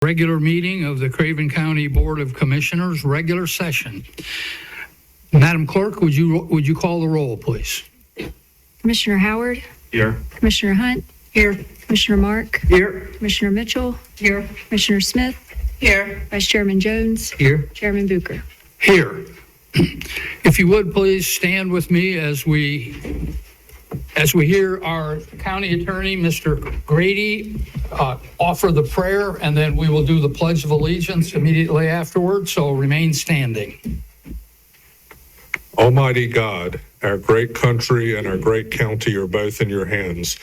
regular meeting of the Craven County Board of Commissioners, regular session. Madam Clerk, would you call the roll, please? Commissioner Howard? Here. Commissioner Hunt? Here. Commissioner Mark? Here. Commissioner Mitchell? Here. Commissioner Smith? Here. Vice Chairman Jones? Here. Chairman Bucher? Here. If you would, please stand with me as we hear our county attorney, Mr. Grady, offer the prayer, and then we will do the Pledge of Allegiance immediately afterwards, so remain standing. Almighty God, our great country and our great county are both in your hands.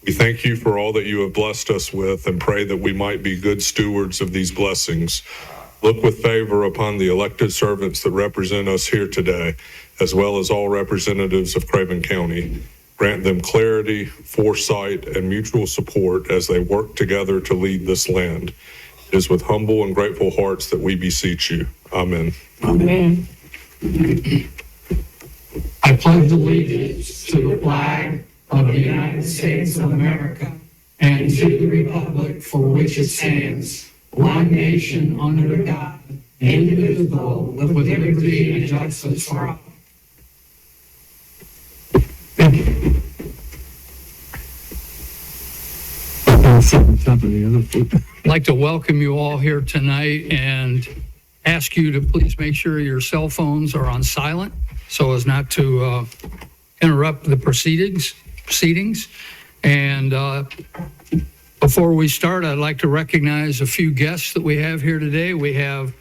We thank you for all that you have blessed us with and pray that we might be good stewards of these blessings. Look with favor upon the elected servants that represent us here today, as well as all representatives of Craven County. Grant them clarity, foresight, and mutual support as they work together to lead this land. It is with humble and grateful hearts that we beseech you. Amen. Amen. I pledge allegiance to the flag of the United States of America and to the republic for which it stands, one nation under God, indivisible, with liberty and justice for all. Thank you. I'd like to welcome you all here tonight and ask you to please make sure your cell phones are on silent so as not to interrupt the proceedings. And before we start, I'd like to recognize a few guests that we have here today. We have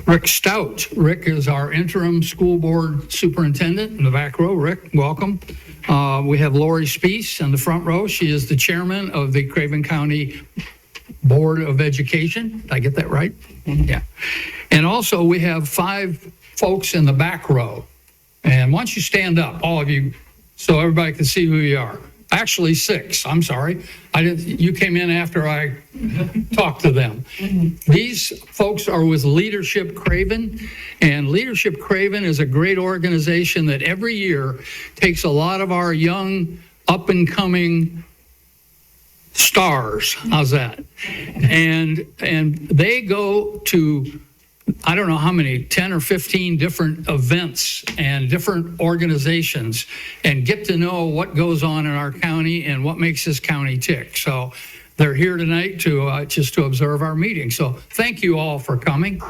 Rick Stout. Rick is our interim school board superintendent in the back row. Rick, welcome. We have Lori Spees in the front row. She is the chairman of the Craven County Board of Education. Did I get that right? Yeah. And also we have 5 folks in the back row. And why don't you stand up, all of you, so everybody can see who you are. Actually 6, I'm sorry. You came in after I talked to them. These folks are with Leadership Craven, and Leadership Craven is a great organization that every year takes a lot of our young, up-and-coming stars, how's that? And they go to, I don't know how many, 10 or 15 different events and different organizations and get to know what goes on in our county and what makes this county tick. So they're here tonight to just to observe our meeting. So thank you all for coming.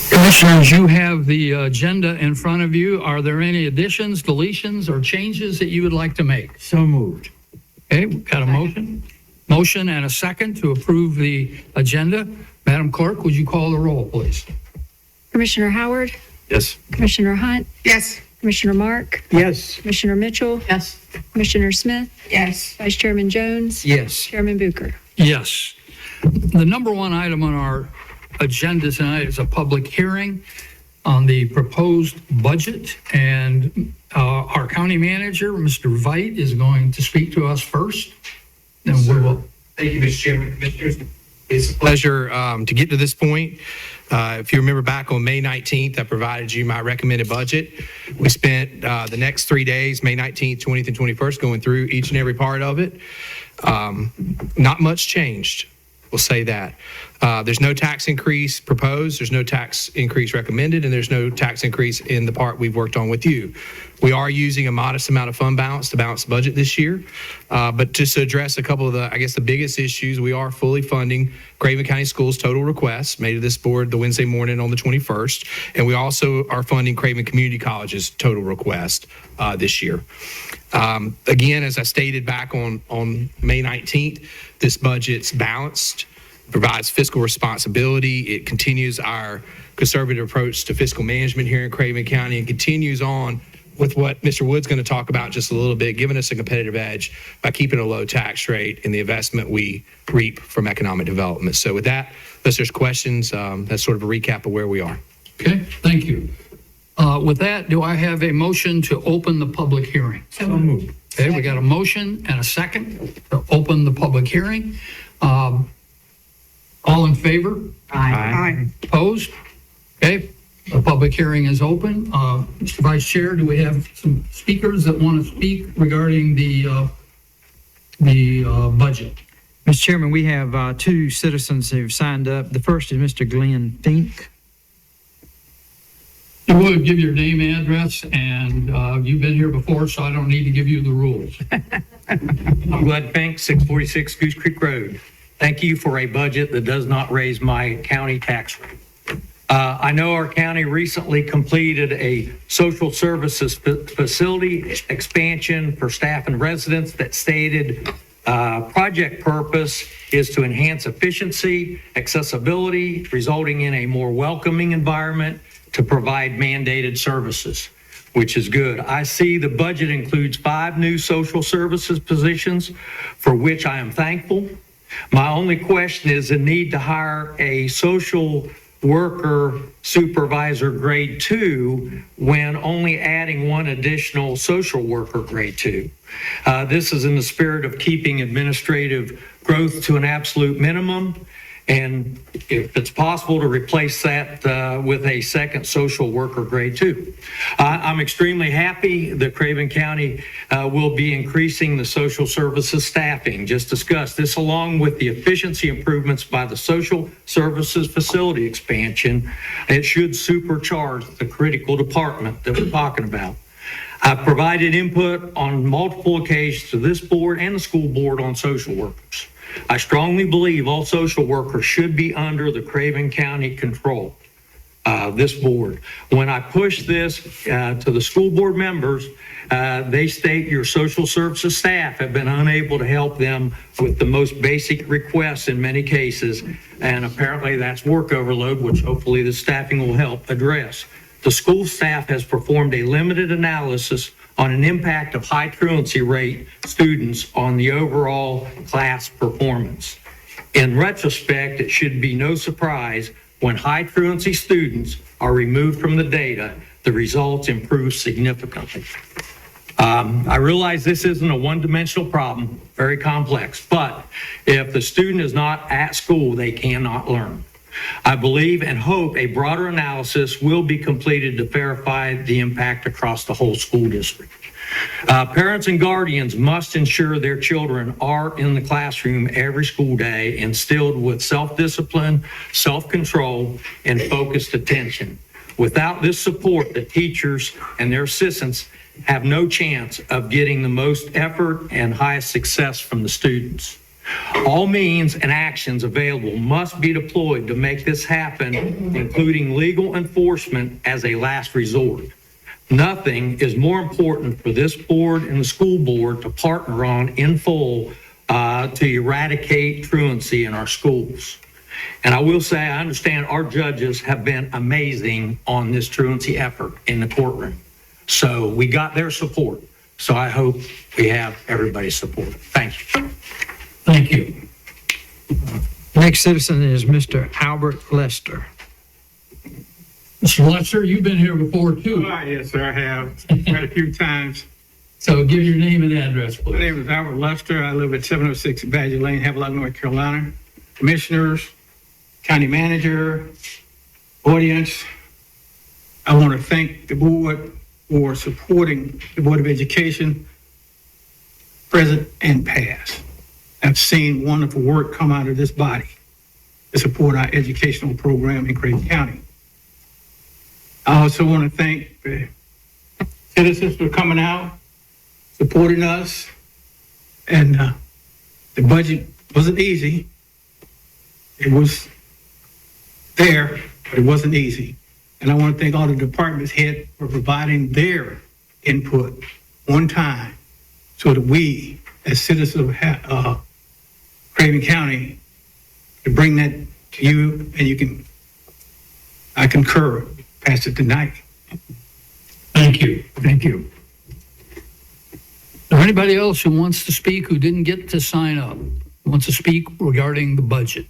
Commissioners, you have the agenda in front of you. Are there any additions, deletions, or changes that you would like to make? So moved. Okay, we've got a motion and a second to approve the agenda. Madam Clerk, would you call the roll, please? Commissioner Howard? Yes. Commissioner Hunt? Yes. Commissioner Mark? Yes. Commissioner Mitchell? Yes. Commissioner Smith? Yes. Vice Chairman Jones? Yes. Chairman Bucher? Yes. The number one item on our agenda tonight is a public hearing on the proposed budget, and our county manager, Mr. Veit, is going to speak to us first. Then we will. Thank you, Mr. Chairman, Commissioners. It's a pleasure to get to this point. If you remember back on May 19th, I provided you my recommended budget. We spent the next 3 days, May 19th, 20th, and 21st, going through each and every part of it. Not much changed. We'll say that. There's no tax increase proposed, there's no tax increase recommended, and there's no tax increase in the part we've worked on with you. We are using a modest amount of fund balance to balance the budget this year. But just to address a couple of the biggest issues, we are fully funding Craven County Schools' total requests made to this board the Wednesday morning on the 21st. And we also are funding Craven Community College's total request this year. Again, as I stated back on May 19th, this budget's balanced, provides fiscal responsibility. It continues our conservative approach to fiscal management here in Craven County and continues on with what Mr. Wood's going to talk about just a little bit, giving us a competitive edge by keeping a low tax rate in the investment we reap from economic development. So with that, unless there's questions, that's sort of a recap of where we are. Okay, thank you. With that, do I have a motion to open the public hearing? So moved. Okay, we got a motion and a second to open the public hearing. All in favor? Aye. Opposed? Okay, The public hearing is open. Mr. Vice Chair, do we have some speakers that want to speak regarding the budget? Mr. Chairman, we have two citizens who've signed up. The first is Mr. Glenn Fink. You would give your name, address, and you've been here before, so I don't need to give you the rules. I'm Glenn Fink, 646 Goose Creek Road. Thank you for a budget that does not raise my county tax rate. I know our county recently completed a social services facility expansion for staff and residents that stated project purpose is to enhance efficiency, accessibility, resulting in a more welcoming environment to provide mandated services, which is good. I see the budget includes 5 new social services positions, for which I am thankful. My only question is the need to hire a social worker supervisor grade 2 when only adding 1 additional social worker grade 2. This is in the spirit of keeping administrative growth to an absolute minimum. And if it's possible to replace that with a second social worker grade 2. I'm extremely happy that Craven County will be increasing the social services staffing. Just discussed this along with the efficiency improvements by the social services facility expansion. It should supercharge the critical department that we're talking about. I've provided input on multiple occasions to this board and the school board on social workers. I strongly believe all social workers should be under the Craven County control, this board. When I push this to the school board members, they state your social services staff have been unable to help them with the most basic requests in many cases, and apparently that's work overload, which hopefully the staffing will help address. The school staff has performed a limited analysis on an impact of high truancy rate students on the overall class performance. In retrospect, it should be no surprise when high truancy students are removed from the data, the results improve significantly. I realize this isn't a one-dimensional problem, very complex, but if the student is not at school, they cannot learn. I believe and hope a broader analysis will be completed to verify the impact across the whole school district. Parents and guardians must ensure their children are in the classroom every school day, instilled with self-discipline, self-control, and focused attention. Without this support, the teachers and their assistants have no chance of getting the most effort and highest success from the students. All means and actions available must be deployed to make this happen, including legal enforcement as a last resort. Nothing is more important for this board and the school board to partner on in full to eradicate truancy in our schools. And I will say, I understand our judges have been amazing on this truancy effort in the courtroom. So we got their support. So I hope we have everybody's support. Thank you. Thank you. Next citizen is Mr. Albert Lester. Mr. Lester, you've been here before too. Yes, sir, I have quite a few times. So give your name and address, My please. name is Albert Lester. I live at 706 Badger Lane, Havelock, North Carolina. Commissioners, county manager, audience, I want to thank the board for supporting the Board of Education, present and past. I've seen wonderful work come out of this body to support our educational program in Craven County. I also want to thank the citizens for coming out, supporting us, and the budget wasn't easy. It was there, but it wasn't easy. And I want to thank all the departments head for providing their input on time so that we, as citizens of Craven County, can bring that to you, and I concur, pass it tonight. Thank you. Thank you. Is there anybody else who wants to speak who didn't get to sign up, wants to speak regarding the budget?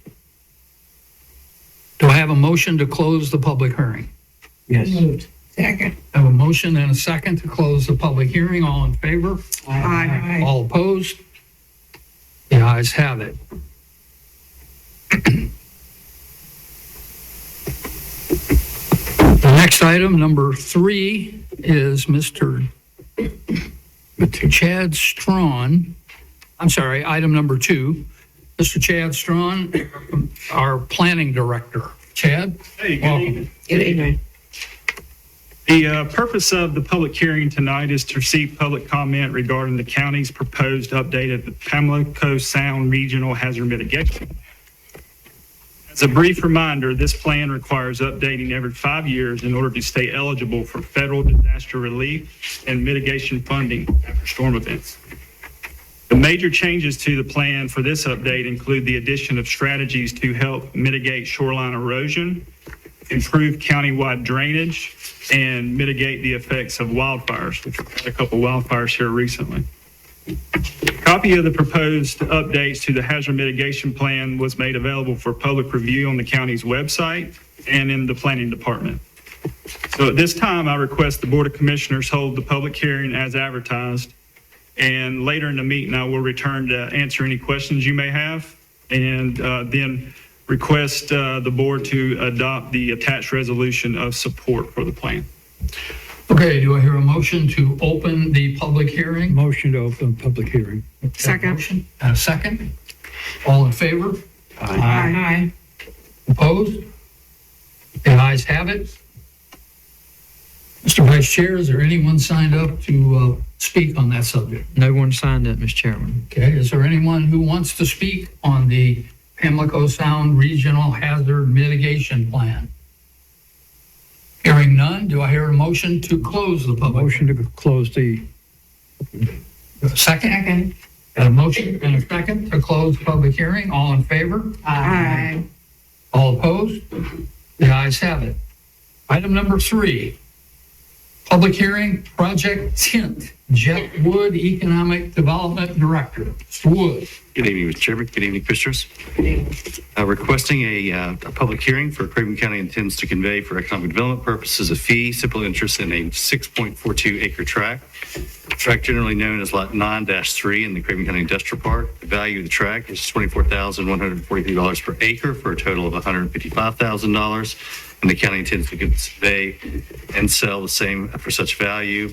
Do I have a motion to close the public hearing? Yes. Second. I have a motion and a second to close the public hearing. All in favor? Aye. All opposed? The ayes have it. The Next item, number 3, is Mr. Chad Strawn. I'm sorry, item number 2. Mr. Chad Strawn, our planning director. Chad? Hey, good Welcome. evening. Good evening. The purpose of the public hearing tonight is to receive public comment regarding the county's proposed update of the Pamlico Sound Regional Hazard Mitigation. As a brief reminder, this plan requires updating every 5 years in order to stay eligible for federal disaster relief and mitigation funding after storm events. The major changes to the plan for this update include the addition of strategies to help mitigate shoreline erosion, improve countywide drainage, and mitigate the effects of wildfires, which we've had a couple wildfires here recently. A copy of the proposed updates to the hazard mitigation plan was made available for public review on the county's website and in the planning department. So at this time, I request the Board of Commissioners hold the public hearing as advertised. And later in the meeting, I will return to answer any questions you may have, and then request the board to adopt the attached resolution of support for the plan. Okay, do I hear a motion to open the public hearing? Motion to open public hearing. Second. Motion and a second. All in favor? Aye. Opposed? The ayes have it. Mr. Vice Chair, is there anyone signed up to speak on that subject? No one signed up, Mr. Chairman. Okay, is there anyone who wants to speak on the Pamlico Sound Regional Hazard Mitigation Plan? Hearing none, do I hear a motion to close the public? Motion to close the, Second? Second. Got a motion and a second to close public hearing. All in favor? Aye. All opposed? The ayes have it. Item number 3, public hearing, Project Tint, Jeff Wood, Economic Development Director. Mr. Wood. Good evening, Mr. Chairman. Good evening, Commissioners. Requesting a public hearing for Craven County intends to convey for economic development purposes a fee, simple interest in a 6.42 acre tract. Tract generally known as Lot 9-3 in the Craven County Industrial Park. The value of the tract is $24,143 per acre for a total of $155,000. And the county intends to convey and sell the same for such value.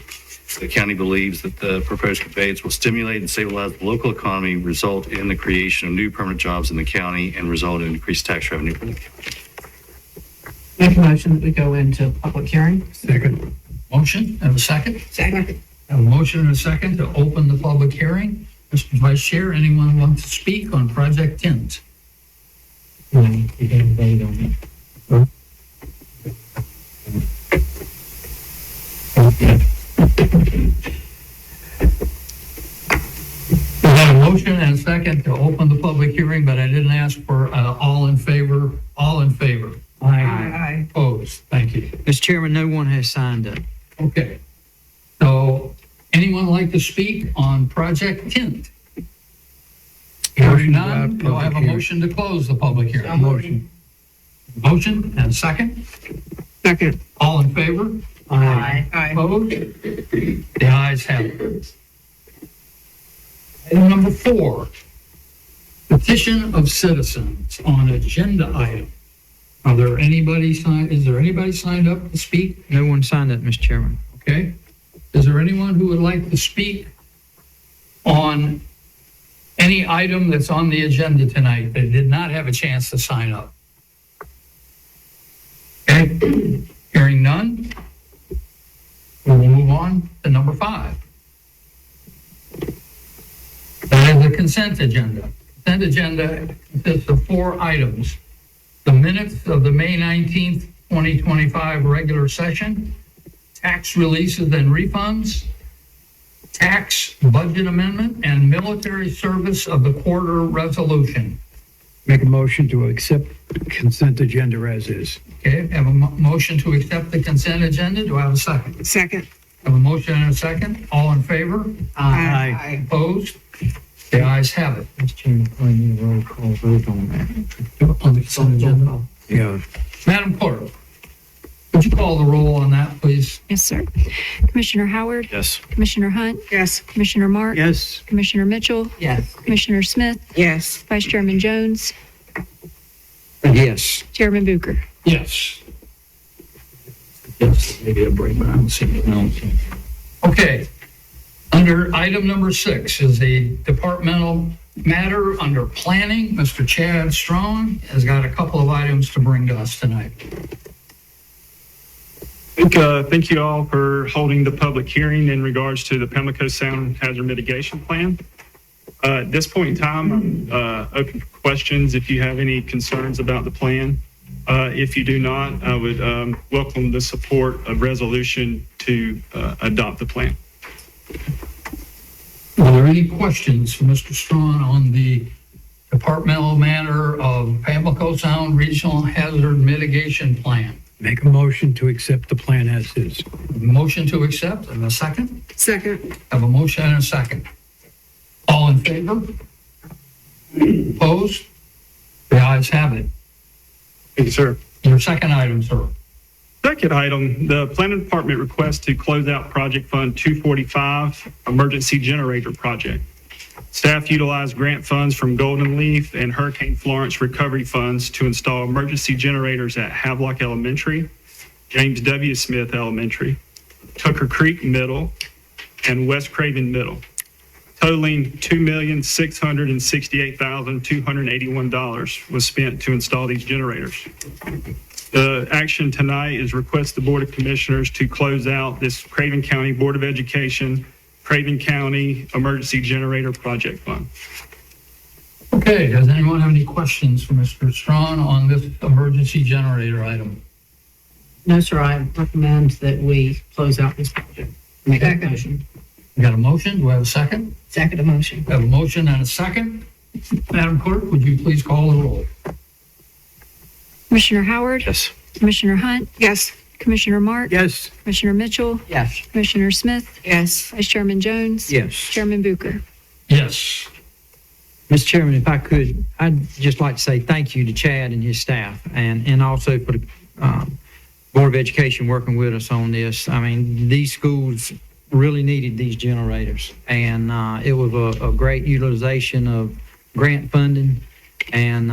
The county believes that the proposed conveyance will stimulate and stabilize the local economy, result in the creation of new permanent jobs in the county, and result in increased tax revenue for the county. Make a motion that we go into public hearing. Second. Motion and a second. Second. Have a motion and a second to open the public hearing. Mr. Vice Chair, anyone want to speak on Project Tint? You didn't vote on it. We have a motion and a second to open the public hearing, but I didn't ask for all in favor. All in favor? Aye. Opposed? Thank you. Mr. Chairman, no one has signed up. Okay. So anyone like to speak on Project Tint? Hearing none, do I have a motion to close the public hearing? motion. Motion and a second? Second. All in favor? Aye. Opposed? The ayes have it. Item number 4, petition of citizens on agenda item. Is there anybody signed up to speak? No one signed up, Mr. Chairman. Okay. Is there anyone who would like to speak on any item that's on the agenda tonight that did not have a chance to sign up? Okay. Hearing none, we will move on to number 5. That is the consent agenda. Consent agenda consists of 4 items. The minutes of the May 19th, 2025 regular session, tax releases and refunds, tax budget amendment, and military service of the quarter resolution. Make a motion to accept consent agenda as is. Okay, have a motion to accept the consent agenda. Do I have a second? Second. Have a motion and a second. All in favor? Aye. Opposed? The ayes have it. Mr. Chairman, I need a roll call vote on that. On the consent agenda. Yeah. Madam Clerk, would you call the roll on that, please? Yes, sir. Commissioner Howard? Yes. Commissioner Hunt? Yes. Commissioner Mark? Yes. Commissioner Mitchell? Yes. Commissioner Smith? Yes. Vice Chairman Jones? Yes. Chairman Bucher? Yes. Yes, maybe a break, but I don't see it now. Okay. Under item number 6 is a departmental matter under planning. Mr. Chad Strong has got a couple of items to bring to us tonight. Thank you all for holding the public hearing in regards to the Pamlico Sound Hazard Mitigation Plan. At this point in time, I'm open for questions if you have any concerns about the plan. If you do not, I would welcome the support of resolution to adopt the plan. Are there any questions for Mr. Strong on the departmental matter of Pamlico Sound Regional Hazard Mitigation Plan? Make a motion to accept the plan as is. Motion to accept and a second? Second. Have a motion and a second. All in favor? Opposed? The ayes have it. Thank you, sir. Your second item, sir. Second item, the planning department requests to close out Project Fund 245, Emergency Generator Project. Staff utilized grant funds from Golden Leaf and Hurricane Florence recovery funds to install emergency generators at Havelock Elementary, James W. Smith Elementary, Tucker Creek Middle, and West Craven Middle, totaling $2,668,281 was spent to install these generators. The action tonight is request the Board of Commissioners to close out this Craven County Board of Education, Craven County Emergency Generator Project Fund. Okay, does anyone have any questions for Mr. Strong on this emergency generator item? No, sir, I recommend that we close out this project. Make a Second. motion. We got a motion? Do I have a second? Second motion. We have a motion and a second. Madam Clerk, would you please call the roll? Commissioner Howard? Yes. Commissioner Hunt? Yes. Commissioner Mark? Yes. Commissioner Mitchell? Yes. Commissioner Smith? Yes. Vice Chairman Jones? Yes. Chairman Bucher? Yes. Mr. Chairman, if I could, I'd just like to say thank you to Chad and his staff and also for the Board of Education working with us on this. I mean, these schools really needed these generators, and it was a great utilization of grant funding, and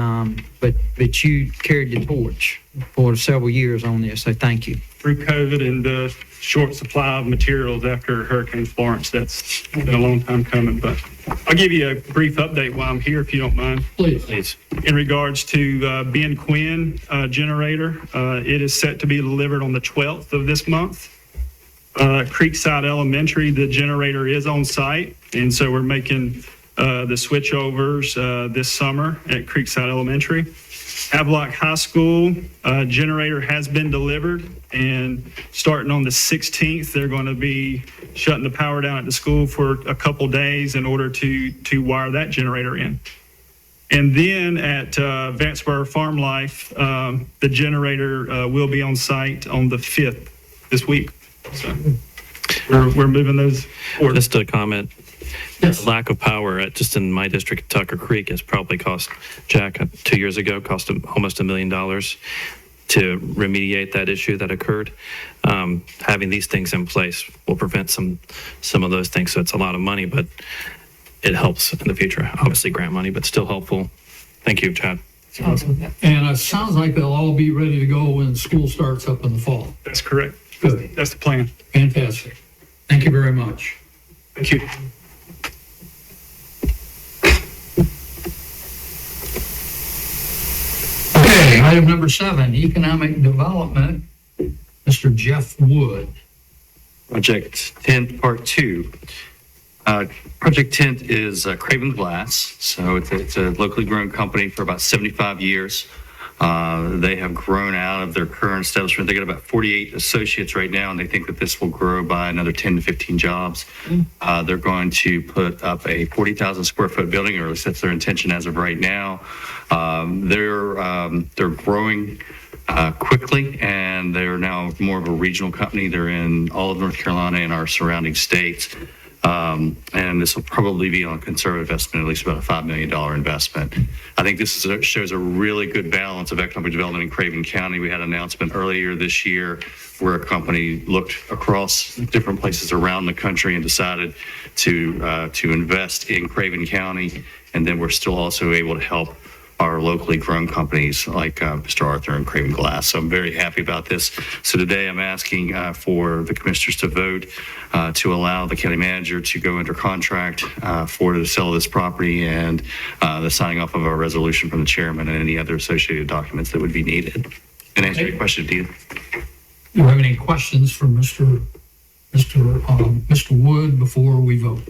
but you carried the torch for several years on this, so thank you. Through COVID and the short supply of materials after Hurricane Florence, that's been a long time coming, but I'll give you a brief update while I'm here, if you don't mind. Please. In regards to Ben Quinn generator, it is set to be delivered on the 12th of this month. Creekside Elementary, the generator is on site, and so we're making the switchovers this summer at Creekside Elementary. Havelock High School generator has been delivered, and starting on the 16th, they're going to be shutting the power down at the school for a couple days in order to wire that generator in. And then at Vanceboro Farm Life, the generator will be on site on the 5th this week. So we're moving those forward. Just a comment. Yes. Lack of power just in my district, Tucker Creek, has probably cost Jack 2 years ago, cost him almost $1 million to remediate that issue that occurred. Having these things in place will prevent some of those things. So it's a lot of money, but it helps in the future. Obviously grant money, but still helpful. Thank you, Chad. And it sounds like they'll all be ready to go when school starts up in the fall. That's correct. Good. That's the plan. Fantastic. Thank you very much. Thank you. Okay, item number 7, economic development. Mr. Jeff Wood. Project Tent Part 2. Project Tent is Craven Glass, so it's a locally grown company for about 75 years. They have grown out of their current establishment. They got about 48 associates right now, and they think that this will grow by another 10 to 15 jobs. They're going to put up a 40,000 square foot building, or at least that's their intention as of right now. They're growing quickly, and they're now more of a regional company. They're in all of North Carolina and our surrounding states. And this will probably be on a conservative estimate, at least about a $5 million investment. I think this shows a really good balance of economic development in Craven County. We had an announcement earlier this year where a company looked across different places around the country and decided to invest in Craven County. And then we're still also able to help are locally grown companies like Mr. Arthur and Craven Glass. So I'm very happy about this. So today I'm asking for the commissioners to vote to allow the county manager to go under contract for the sale of this property and the signing off of a resolution from the chairman and any other associated documents that would be needed. And answer your question, Dean. Do you have any questions for Mr. Wood before we vote?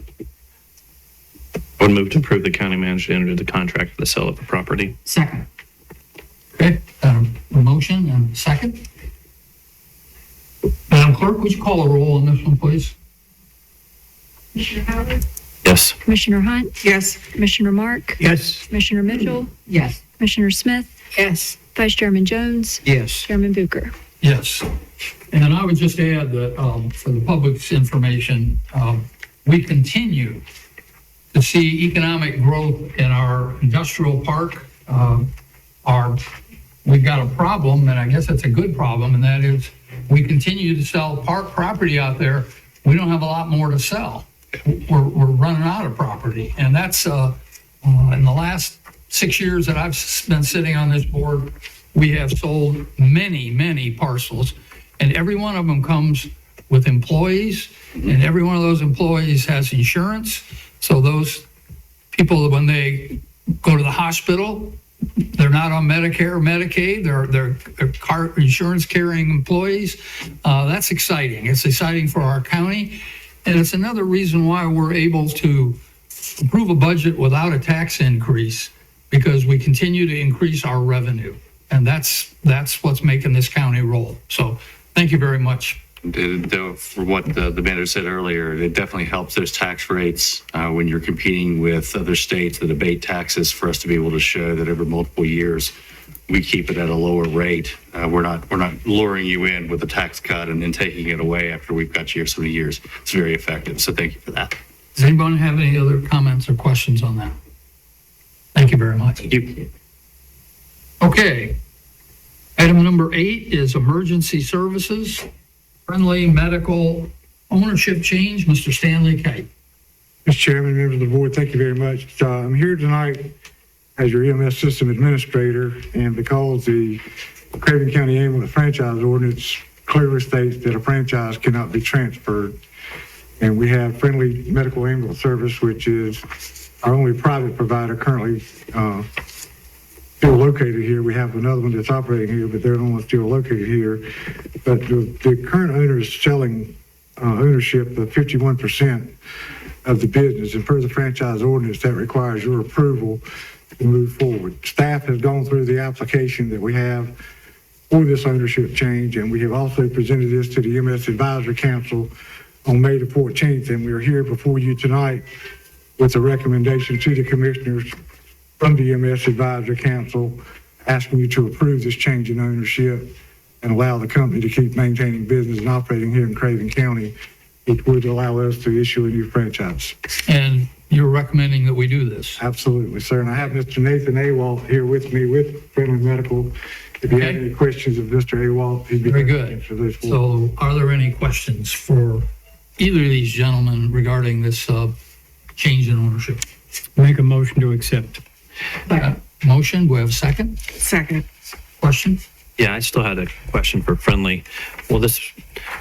I would move to approve the county manager to enter the contract for the sale of the property. Second. Okay, a motion and a second. Madam Clerk, would you call a roll on this one, please? Commissioner Howard? Yes. Commissioner Hunt? Yes. Commissioner Mark? Yes. Commissioner Mitchell? Yes. Commissioner Smith? Yes. Vice Chairman Jones? Yes. Chairman Bucher? Yes. And I would just add that for the public's information, we continue to see economic growth in our industrial park. We've got a problem, and I guess it's a good problem, and that is we continue to sell park property out there. We don't have a lot more to sell. We're running out of property, and that's in the last 6 years that I've been sitting on this board, we have sold many parcels, and every one of them comes with employees, and every one of those employees has insurance. So those people, when they go to the hospital, they're not on Medicare or Medicaid. They're car insurance carrying employees. That's exciting. It's exciting for our county, and it's another reason why we're able to approve a budget without a tax increase, because we continue to increase our revenue, and that's what's making this county roll. So thank you very much. For what the manager said earlier, it definitely helps those tax rates when you're competing with other states that abate taxes, for us to be able to show that over multiple years we keep it at a lower rate. We're not luring you in with a tax cut and then taking it away after we've got you here so many years. It's very effective. So thank you for that. Does anyone have any other comments or questions on that? Thank you very much. Thank you. Okay. Item number 8 is emergency services. Friendly medical ownership change, Mr. Stanley Kite. Mr. Chairman, members of the board, thank you very much. I'm here tonight as your EMS system administrator, and because the Craven County Ambulance Franchise Ordinance clearly states that a franchise cannot be transferred. And we have Friendly Medical Ambulance Service, which is our only private provider currently still located here. We have another one that's operating here, but they're the only one still located here. But the current owner is selling ownership of 51% of the business, and per the franchise ordinance, that requires your approval to move forward. Staff has gone through the application that we have for this ownership change, and we have also presented this to the EMS Advisory Council on May the 14th, and we are here before you tonight with a recommendation to the commissioners from the EMS Advisory Council, asking you to approve this change in ownership and allow the company to keep maintaining business and operating here in Craven County. It would allow us to issue a new franchise. And you're recommending that we do this? Absolutely, sir. And I have Mr. Nathan Awalt here with me with Friendly Medical. If you have any questions of Mr. Awalt, he'd be Very glad to good. answer those for you. So are there any questions for either of these gentlemen regarding this change in ownership? Make a motion to accept. Motion, do we have a second? Second. Question? Yeah, I still had a question for Friendly. Will this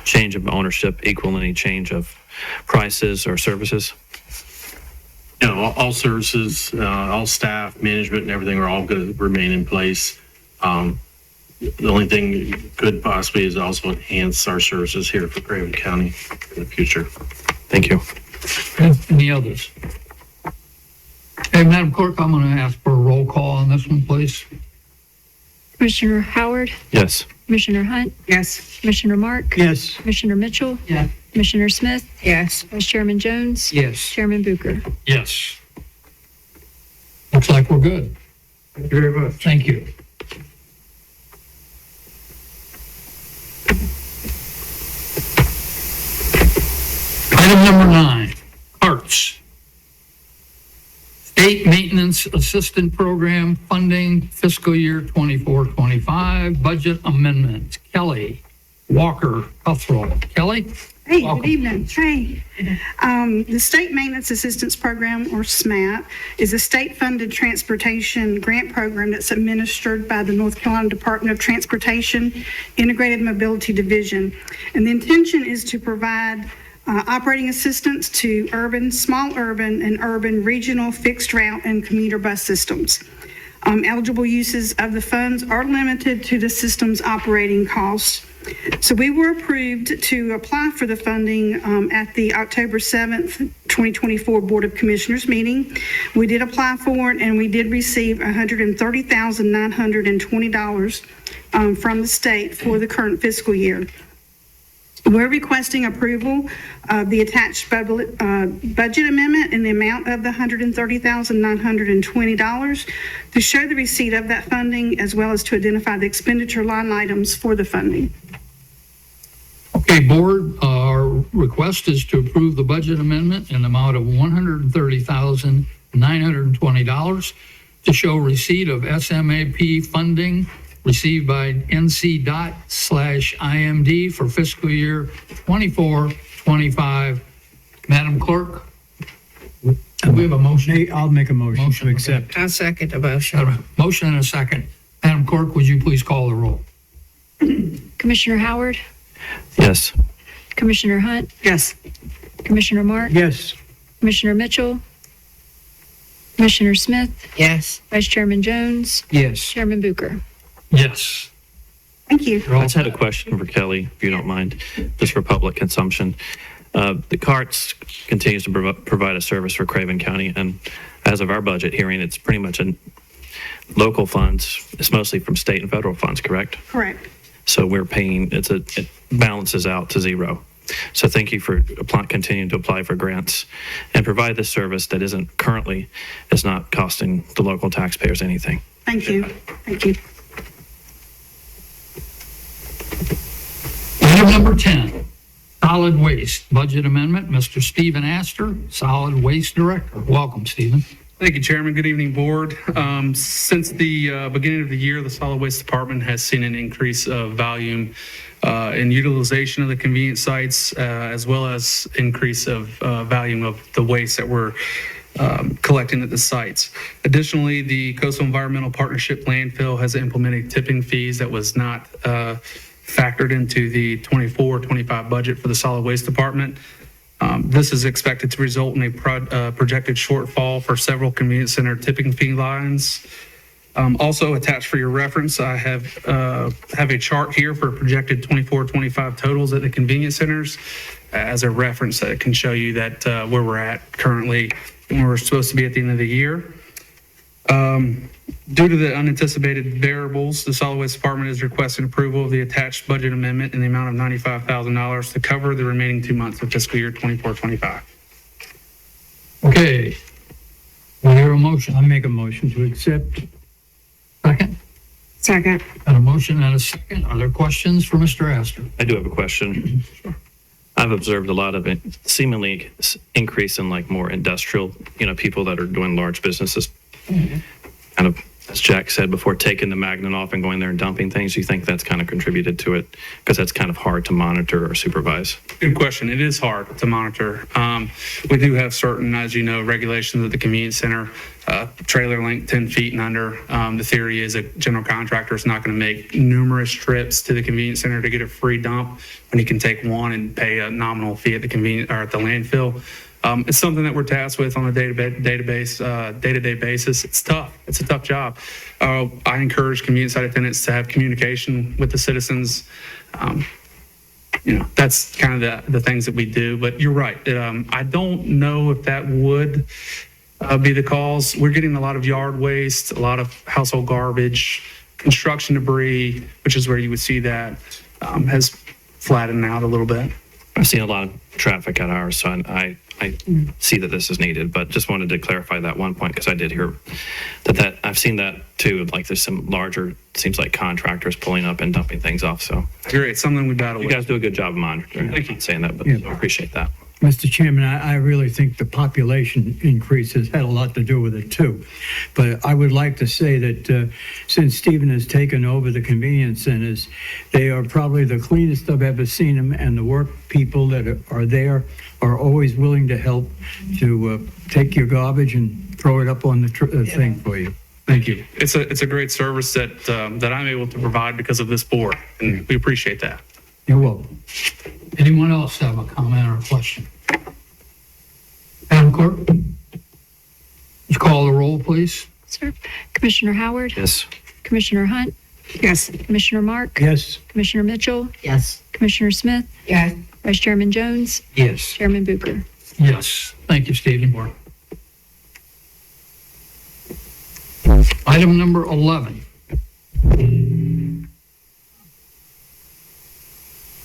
change of ownership equal any change of prices or services? No, all services, all staff, management, and everything are all going to remain in place. The only thing it could possibly is also enhance our services here for Craven County in the future. Thank you. Any others? Hey, Madam Clerk, I'm going to ask for a roll call on this one, please. Commissioner Howard? Yes. Commissioner Hunt? Yes. Commissioner Mark? Yes. Commissioner Mitchell? Yes. Commissioner Smith? Yes. Vice Chairman Jones? Yes. Chairman Bucher? Yes. Looks like we're good. Thank you very much. Thank you. Item number 9, CARTS. State Maintenance Assistant Program Funding Fiscal Year 24-25 Budget Amendment. Kelly Walker Cuthrell. Kelly? Hey, Welcome. good evening. Hey. The State Maintenance Assistance Program, or SMAP, is a state-funded transportation grant program that's administered by the North Carolina Department of Transportation Integrated Mobility Division. And the intention is to provide operating assistance to urban, small urban, and urban regional fixed route and commuter bus systems. Eligible uses of the funds are limited to the system's operating costs. So we were approved to apply for the funding at the October 7th, 2024 Board of Commissioners meeting. We did apply for it, and we did receive $130,920 from the state for the current fiscal year. We're requesting approval of the attached budget amendment in the amount of the $130,920 to show the receipt of that funding, as well as to identify the expenditure line items for the funding. Okay, Board, our request is to approve the budget amendment in the amount of $130,920 to show receipt of SMAP funding received by NC./IMD for fiscal year 24-25. Madam Clerk? We have a motion. I'll make a motion to accept. I second the motion. Got a motion and a second. Madam Clerk, would you please call the roll? Commissioner Howard, Yes. Commissioner Hunt, Yes. Commissioner Mark, Yes. Commissioner Mitchell, Commissioner Smith, Yes. Vice Chairman Jones, Yes. Chairman Bucher. Yes. Thank you. You're all I just had a set. question for Kelly, if you don't mind, just for public consumption. The CARTS continues to provide a service for Craven County, and as of our budget hearing, it's pretty much in local funds. It's mostly from state and federal funds, correct? Correct. So we're paying, it balances out to zero. So thank you for continuing to apply for grants and provide this service that is not costing the local taxpayers anything. Thank you. Thank you. Item number 10, solid waste budget amendment. Mr. Stephen Astor, Solid Waste Director. Welcome, Stephen. Thank you, Chairman. Good evening, Board. Since the beginning of the year, the Solid Waste Department has seen an increase of volume in utilization of the convenience sites, as well as increase of volume of the waste that we're collecting at the sites. Additionally, the Coastal Environmental Partnership landfill has implemented tipping fees that was not factored into the 24-25 budget for the Solid Waste Department. This is expected to result in a projected shortfall for several convenience center tipping fee lines. Also attached for your reference, I have a chart here for projected 24-25 totals at the convenience centers as a reference that can show you that where we're at currently and where we're supposed to be at the end of the year. Due to the unanticipated variables, the Solid Waste Department is requesting approval of the attached budget amendment in the amount of $95,000 to cover the remaining 2 months of fiscal year 24-25. Okay. We hear a motion. I make a motion to accept. Second. Second. Got a motion and a second. Are there questions for Mr. Astor? I do have a question. I've observed a lot of it, seemingly increase in like more industrial, people that are doing large businesses. Kind of, as Jack said before, taking the magnet off and going there and dumping things. Do you think that's kind of contributed to it? Because that's kind of hard to monitor or supervise. Good question. It is hard to monitor. We do have certain, as you know, regulations at the convenience center, trailer length 10 feet and under. The theory is a general contractor is not going to make numerous trips to the convenience center to get a free dump when he can take one and pay a nominal fee at the convenience or at the landfill. It's something that we're tasked with on a day-to-day basis. It's tough. It's a tough job. I encourage convenience site attendants to have communication with the citizens. That's kind of the things that we do. But you're right. I don't know if that would be the cause. We're getting a lot of yard waste, a lot of household garbage, construction debris, which is where you would see that has flattened out a little bit. I've seen a lot of traffic at ours, so I see that this is needed, but just wanted to clarify that one point because I did hear that I've seen that too. Like there's some larger, seems like contractors pulling up and dumping things off. So Great, something we battle you with. guys do a good job of monitoring. Thank you. I'm not saying that, but I appreciate that. Mr. Chairman, I really think the population increase has had a lot to do with it too. But I would like to say that since Stephen has taken over the convenience centers, they are probably the cleanest I've ever seen them, and the work people that are there are always willing to help to take your garbage and throw it up on the thing for you. Thank you. It's a great service that I'm able to provide because of this board, and we appreciate that. You're welcome. Anyone else have a comment or a question? Madam Clerk, would you call the roll, please? Sir. Commissioner Howard? Yes. Commissioner Hunt? Yes. Commissioner Mark? Yes. Commissioner Mitchell? Yes. Commissioner Smith? Yes. Vice Chairman Jones? Yes. Chairman Bucher? Yes. Thank you, Stephen. Item number 11.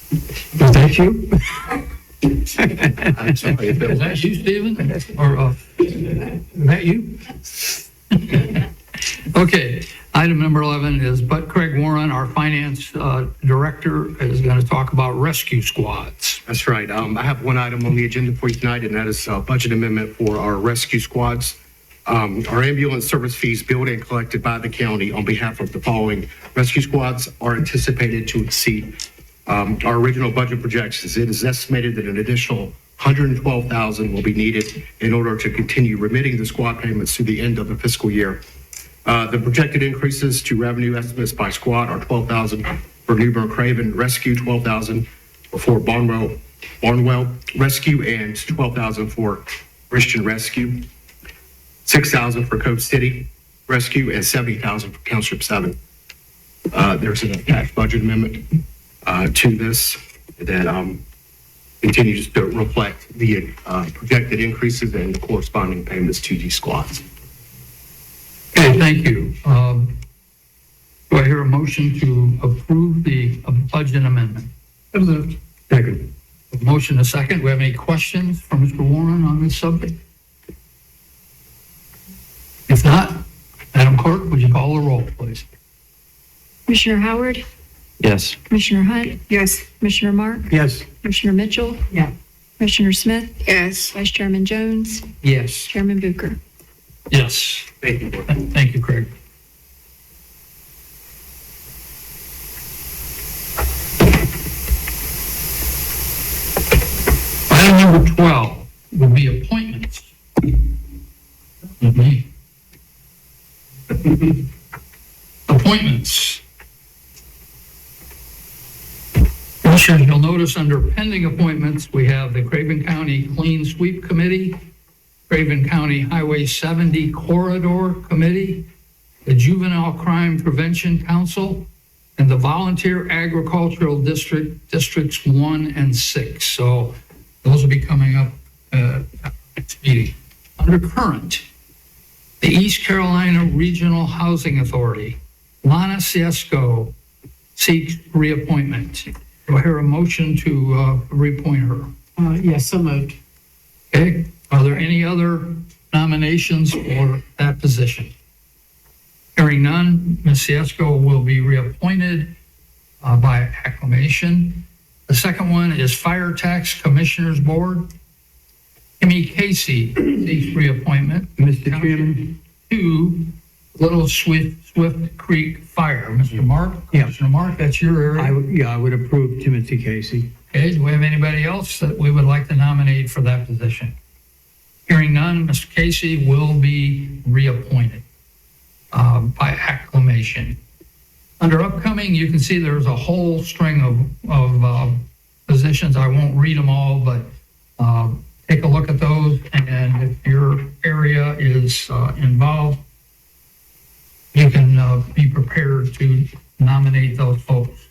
Is that you? I'm sorry. Is that you, Stephen? Or is that you? Okay, item number 11 is Craig Warren, our finance director, is going to talk about rescue squads. That's right. I have one item on the agenda for you tonight, and that is a budget amendment for our rescue squads. Our ambulance service fees billed and collected by the county on behalf of the following rescue squads are anticipated to exceed our original budget projections. It is estimated that an additional $112,000 will be needed in order to continue remitting the squad payments through the end of the fiscal year. The projected increases to revenue estimates by squad are $12,000 for Newburgh Craven Rescue, $12,000 for Barnwell Rescue, and $12,000 for Christian Rescue, $6,000 for Cove City Rescue, and $70,000 for Township 7. There's an attached budget amendment to this that continues to reflect the projected increases and the corresponding payments to these squads. Okay, thank you. Do I hear a motion to approve the budget amendment? Second. A motion, a second. Do we have any questions from Mr. Warren on this subject? If not, Madam Clerk, would you call the roll, please? Commissioner Howard? Yes. Commissioner Hunt? Yes. Commissioner Mark? Yes. Commissioner Mitchell? Yeah. Commissioner Smith? Yes. Vice Chairman Jones? Yes. Chairman Bucher? Yes. Thank you. Thank you, Craig. Item number 12 would be appointments. Appointments. Commissioners, you'll notice under pending appointments, we have the Craven County Clean Sweep Committee, Craven County Highway 70 Corridor Committee, the Juvenile Crime Prevention Council, and the Volunteer Agricultural Districts 1 and 6. So those will be coming up next meeting. Under current, the East Carolina Regional Housing Authority, Lana Siesco seeks reappointment. Do I hear a motion to reappoint her? Yes, so moved. Okay, are there any other nominations for that position? Hearing none, Ms. Siesco will be reappointed by acclamation. The second one is Fire Tax Commissioners Board. Kimmy Casey seeks reappointment. Mr. Chairman? To Little Swift Creek Fire. Mr. Mark? Yeah. Commissioner Mark, that's your area. I would approve Timothy Casey. Okay, do we have anybody else that we would like to nominate for that position? Hearing none, Mr. Casey will be reappointed by acclamation. Under upcoming, you can see there's a whole string of positions. I won't read them all, but take a look at those, and if your area is involved, you can be prepared to nominate those folks.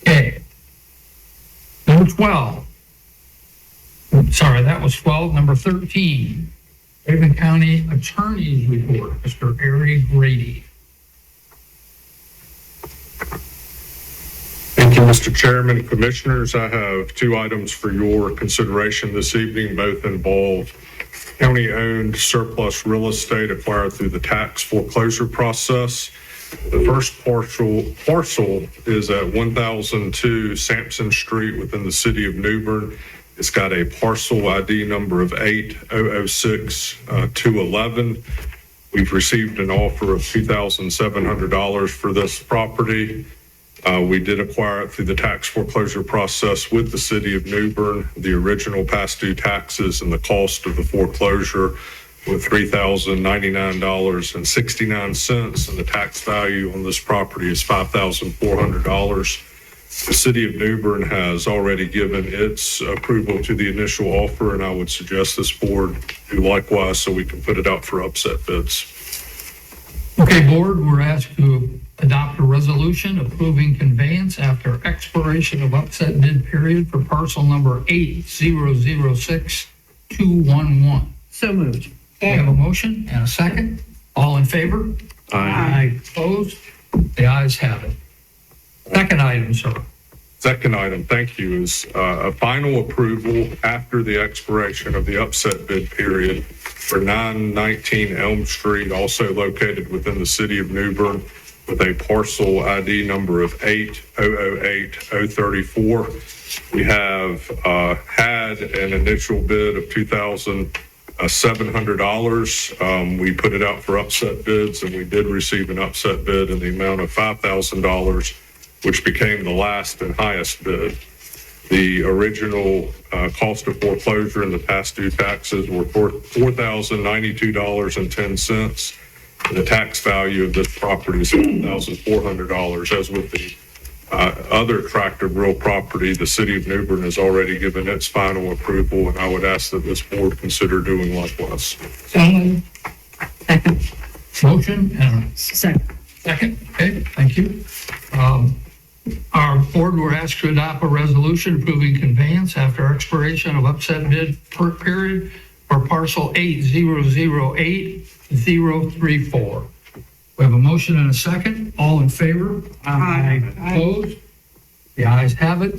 Okay. Number 12. Sorry, that was 12. Number 13. Craven County Attorney's Report, Mr. Ari Grady. Thank you, Mr. Chairman. Commissioners, I have two items for your consideration this evening. Both involve county-owned surplus real estate acquired through the tax foreclosure process. The first parcel is at 1002 Sampson Street within the city of New Bern. It's got a parcel ID number of 8006211. We've received an offer of $2,700 for this property. We did acquire it through the tax foreclosure process with the city of New Bern. The original past due taxes and the cost of the foreclosure were $3,099.69, and the tax value on this property is $5,400. The city of New Bern has already given its approval to the initial offer, and I would suggest this board do likewise so we can put it out for upset bids. Okay, board, we're asked to adopt a resolution approving conveyance after expiration of upset bid period for parcel number 8006211. So moved. We have a motion and a second. All in favor? Aye. Opposed? The ayes have it. Second item, sir. Second item, thank you, is a final approval after the expiration of the upset bid period for 919 Elm Street, also located within the city of New Bern, with a parcel ID number of 8008034. We have had an initial bid of $2,700. We put it out for upset bids, and we did receive an upset bid in the amount of $5,000, which became the last and highest bid. The original cost of foreclosure and the past due taxes were $4,092.10. And the tax value of this property is $1,400. As with the other tractor real property, the city of New Bern has already given its final approval, and I would ask that this board consider doing likewise. Second. Motion and a Second. second. Okay, thank you. Our board were asked to adopt a resolution approving conveyance after expiration of upset bid period for parcel 8008034. We have a motion and a second. All in favor? Aye. Opposed? The ayes have it.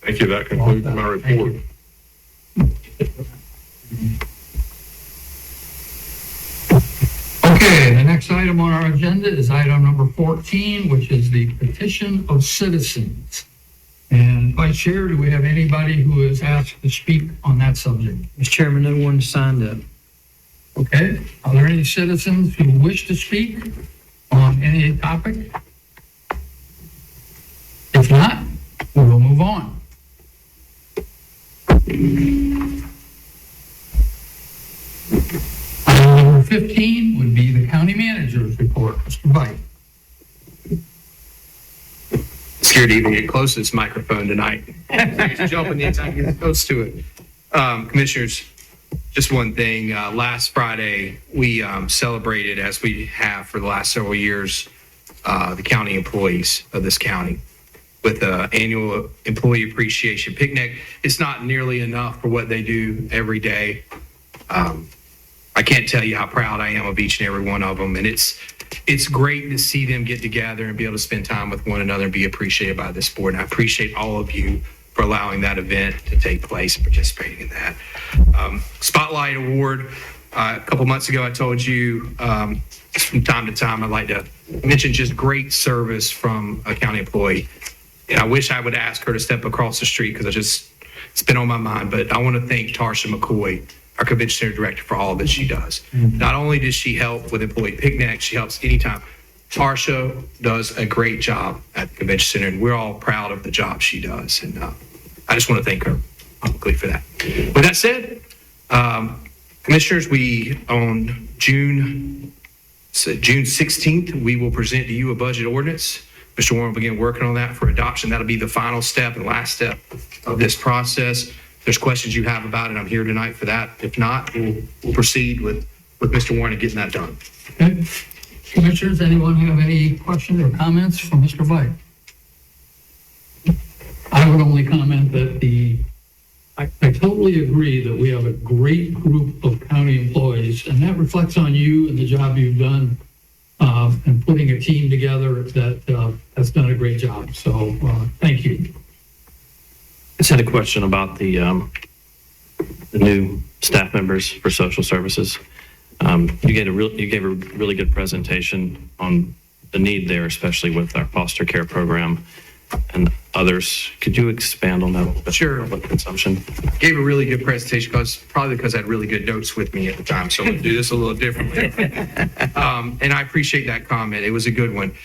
Thank you. That concludes my report. Okay, the next item on our agenda is item number 14, which is the petition of citizens. And Vice Chair, do we have anybody who is asked to speak on that subject? Mr. Chairman, no one signed up. Okay, are there any citizens who wish to speak on any topic? If not, we will move on. Item number 15 would be the county manager's report. Mr. Vite. Scared to even get close to this microphone tonight. Just jumping anytime you get close to it. Commissioners, just one thing. Last Friday, we celebrated, as we have for the last several years, the county employees of this county with the annual employee appreciation picnic. It's not nearly enough for what they do every day. I can't tell you how proud I am of each and every one of them. And it's great to see them get together and be able to spend time with one another and be appreciated by this board. And I appreciate all of you for allowing that event to take place and participating in that. Spotlight Award. A couple months ago, I told you from time to time, I'd like to mention just great service from a county employee. And I wish I would ask her to step across the street because it's been on my mind, but I want to thank Tarsha McCoy, our convention center director, for all that she does. Not only does she help with employee picnics, she helps anytime. Tarsha does a great job at the convention center, and we're all proud of the job she does. And I just want to thank her publicly for that. With that said, commissioners, on June 16th, we will present to you a budget ordinance. Mr. Warren will begin working on that for adoption. That'll be the final step and last step of this process. If there's questions you have about it, I'm here tonight for that. If not, we'll proceed with Mr. Warren and getting that done. Okay. Commissioners, anyone have any questions or comments from Mr. Vite? I would only comment that I totally agree that we have a great group of county employees, and that reflects on you and the job you've done and putting a team together that has done a great job. So thank you. I just had a question about the new staff members for social services. You gave a really good presentation on the need there, especially with our foster care program and others. Could you expand on that a little bit? Sure. Public consumption. Gave a really good presentation probably because I had really good notes with me at the time. So I'm going to do this a little differently. And I appreciate that comment. It was a good one.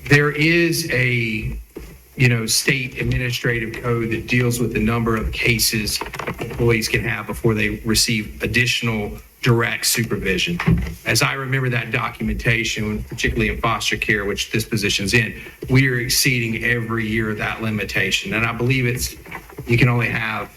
There is a, state administrative code that deals with the number of cases employees can have before they receive additional direct supervision. As I remember that documentation, particularly in foster care, which this position's in, we are exceeding every year that limitation. And I believe you can only have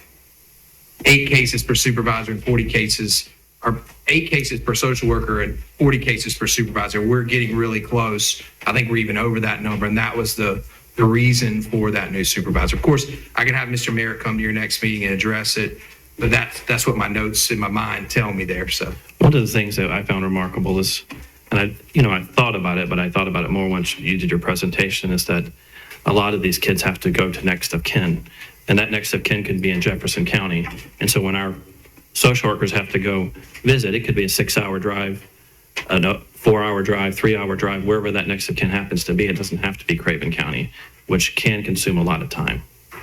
8 cases per supervisor and 40 cases, or 8 cases per social worker and 40 cases per supervisor. We're getting really close. I think we're even over that number. And that was the reason for that new supervisor. Of course, I can have Mr. Merritt come to your next meeting and address it, but that's what my notes in my mind tell me there. So One of the things that I found remarkable is, and I thought about it, but I thought about it more once you did your presentation, is that a lot of these kids have to go to next of kin, and that next of kin could be in Jefferson County. And so when our social workers have to go visit, it could be a 6-hour drive, a 4-hour drive, 3-hour drive, wherever that next of kin happens to be. It doesn't have to be Craven County, which can consume a lot of time.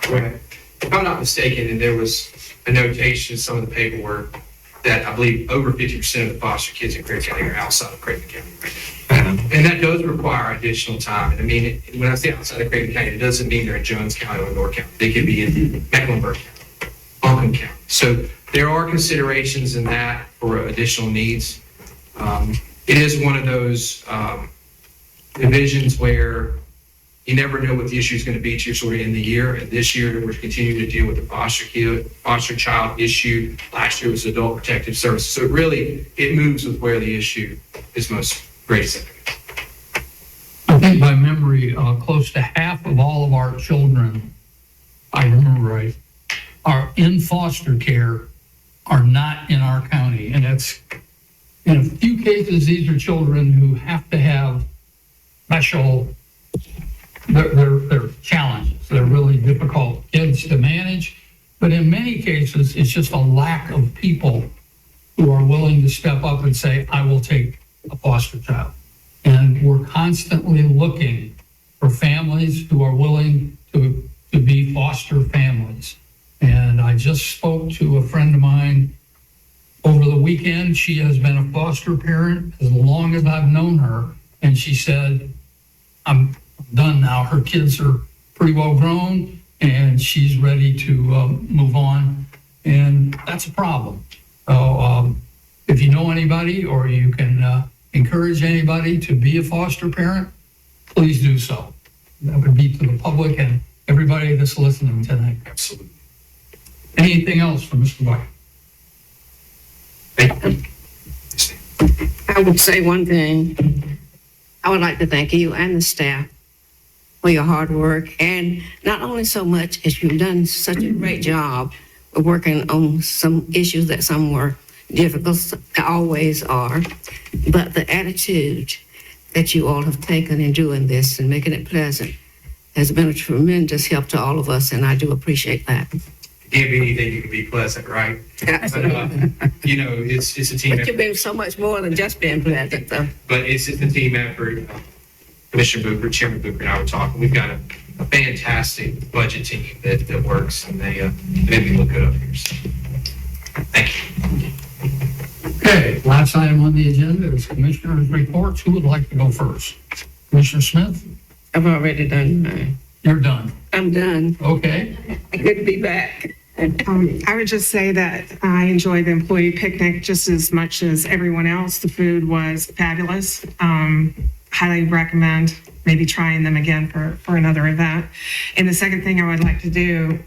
Right. If I'm not mistaken, and there was a notation in some of the paperwork that I believe over 50% of the foster kids in Craven County are outside of Craven County right now. And that does require additional time. And I mean, when I say outside of Craven County, it doesn't mean they're in Jones County or North County. They could be in Mecklenburg County, Buncombe County. So there are considerations in that for additional needs. It is one of those divisions where you never know what the issue is going to be to you sort of in the year. And this year, we're continuing to deal with the foster child issue. Last year was adult protective services. So it moves with where the issue is most greatest. I think by memory, close to half of all of our children, I remember right, are in foster care, are not in our county. And that's, in a few cases, these are children who have to have special, they're challenges. They're really difficult kids to manage. But in many cases, it's just a lack of people who are willing to step up and say, I will take a foster child. And we're constantly looking for families who are willing to be foster families. And I just spoke to a friend of mine over the weekend. She has been a foster parent as long as I've known her. And she said, I'm done now. Her kids are pretty well grown and she's ready to move on. And that's a problem. So if you know anybody or you can encourage anybody to be a foster parent, please do so. That would be to the public and everybody that's listening tonight. Absolutely. Anything else from Mr. White? I would say one thing. I would like to thank you and the staff for your hard work, and not only so much as you've done such a great job of working on some issues that some were difficult, always are, but the attitude that you all have taken in doing this and making it pleasant has been a tremendous help to all of us, and I do appreciate that. It can't be anything you can be pleasant, right? But, it's a team But effort. you've been so much more than just being pleasant, though. But it's a team effort. Commissioner Booker, Chairman Booker and I were talking. We've got a fantastic budget team that works, and they made me look good up here. So. Thank you. Okay, last item on the agenda is commissioners' reports. Who would like to go first? Commissioner Smith? I've already done mine. You're done. I'm done. Okay. Good to be back. I would just say that I enjoyed the employee picnic just as much as everyone else. The food was fabulous. Highly recommend maybe trying them again for another event. And the second thing I would like to do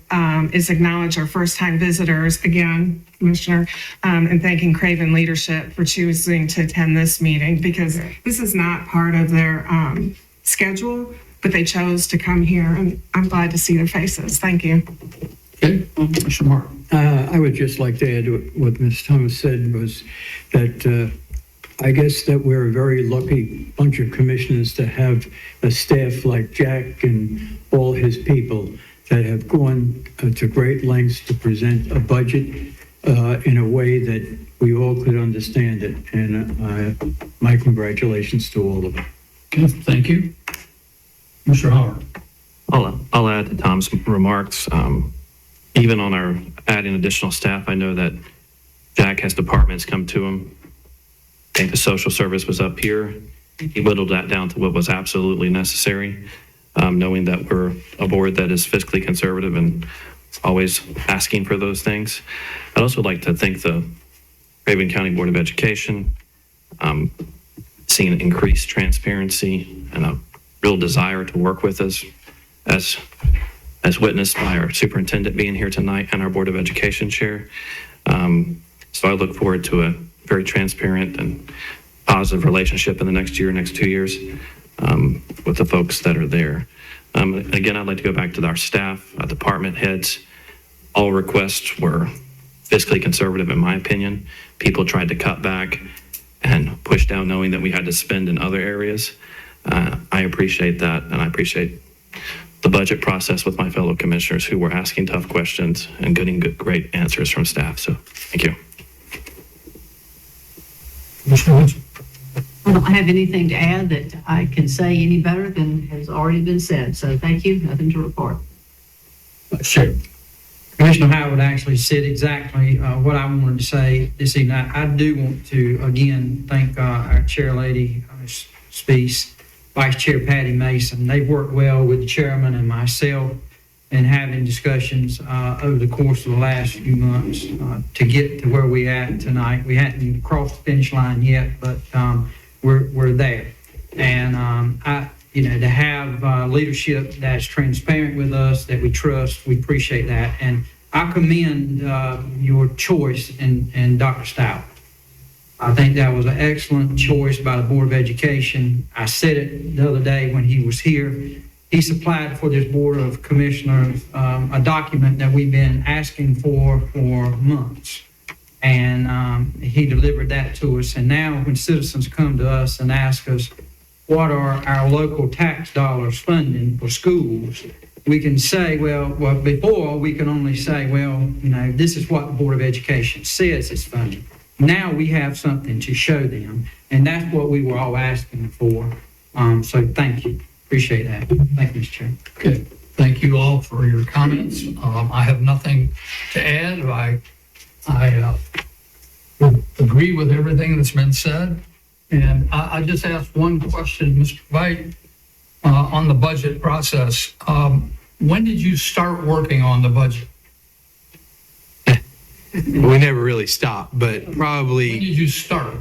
is acknowledge our first-time visitors again, Commissioner, and thanking Craven leadership for choosing to attend this meeting, because this is not part of their schedule, but they chose to come here, and I'm glad to see their faces. Thank you. Okay, Commissioner Martin. I would just like to add to what Ms. Thomas said, was that I guess that we're a very lucky bunch of commissioners to have a staff like Jack and all his people that have gone to great lengths to present a budget in a way that we all could understand it. And my congratulations to all of them. Okay, thank you. Mr. Howard. I'll add to Tom's remarks. Even on our adding additional staff, I know that Jack has departments come to him. I think the social service was up here. He whittled that down to what was absolutely necessary, knowing that we're a board that is fiscally conservative and always asking for those things. I'd also like to thank the Craven County Board of Education, seeing increased transparency and a real desire to work with us, as witnessed by our superintendent being here tonight and our Board of Education chair. So I look forward to a very transparent and positive relationship in the next year, next 2 years with the folks that are there. Again, I'd like to go back to our staff, department heads. All requests were fiscally conservative, in my opinion. People tried to cut back and push down knowing that we had to spend in other areas. I appreciate that, and I appreciate the budget process with my fellow commissioners who were asking tough questions and getting great answers from staff. So thank you. Mr. Woods. I don't have anything to add that I can say any better than has already been said. So thank you. Nothing to report. Sure. Commissioner Howard actually said exactly what I wanted to say this evening. I do want to, again, thank our chair lady, Speece, Vice Chair Patty Mason. They've worked well with the chairman and myself in having discussions over the course of the last few months to get to where we at tonight. We hadn't crossed the finish line yet, but we're there. And to have leadership that's transparent with us, that we trust, we appreciate that. And I commend your choice in Dr. Stout. I think that was an excellent choice by the Board of Education. I said it the other day when he was here. He supplied for this Board of Commissioners a document that we've been asking for months. And he delivered that to us. And now when citizens come to us and ask us, what are our local tax dollars funding for schools? We can say, well, before we can only say, this is what the Board of Education says it's funding. Now we have something to show them, and that's what we were all asking for. So thank you. Appreciate that. Thank you, Mr. Chair. Okay. Thank you all for your comments. I have nothing to add. I agree with everything that's been said. And I just asked one question, Mr. White, on the budget process. When did you start working on the budget? We never really stopped, but probably. When did you start?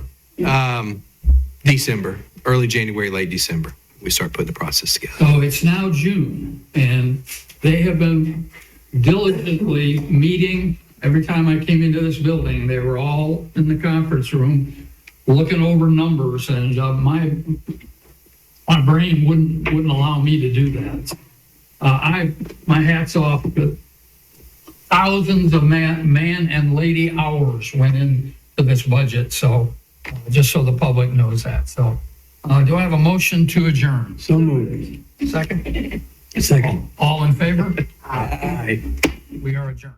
December, early January, late December. We start putting the process together. So it's now June, and they have been diligently meeting. Every time I came into this building, they were all in the conference room looking over numbers, and my brain wouldn't allow me to do that. My hat's off. Thousands of man and lady hours went into this budget, so just so the public knows that. So do I have a motion to adjourn? So moved. Second? Second. All in favor? Aye. We are adjourned.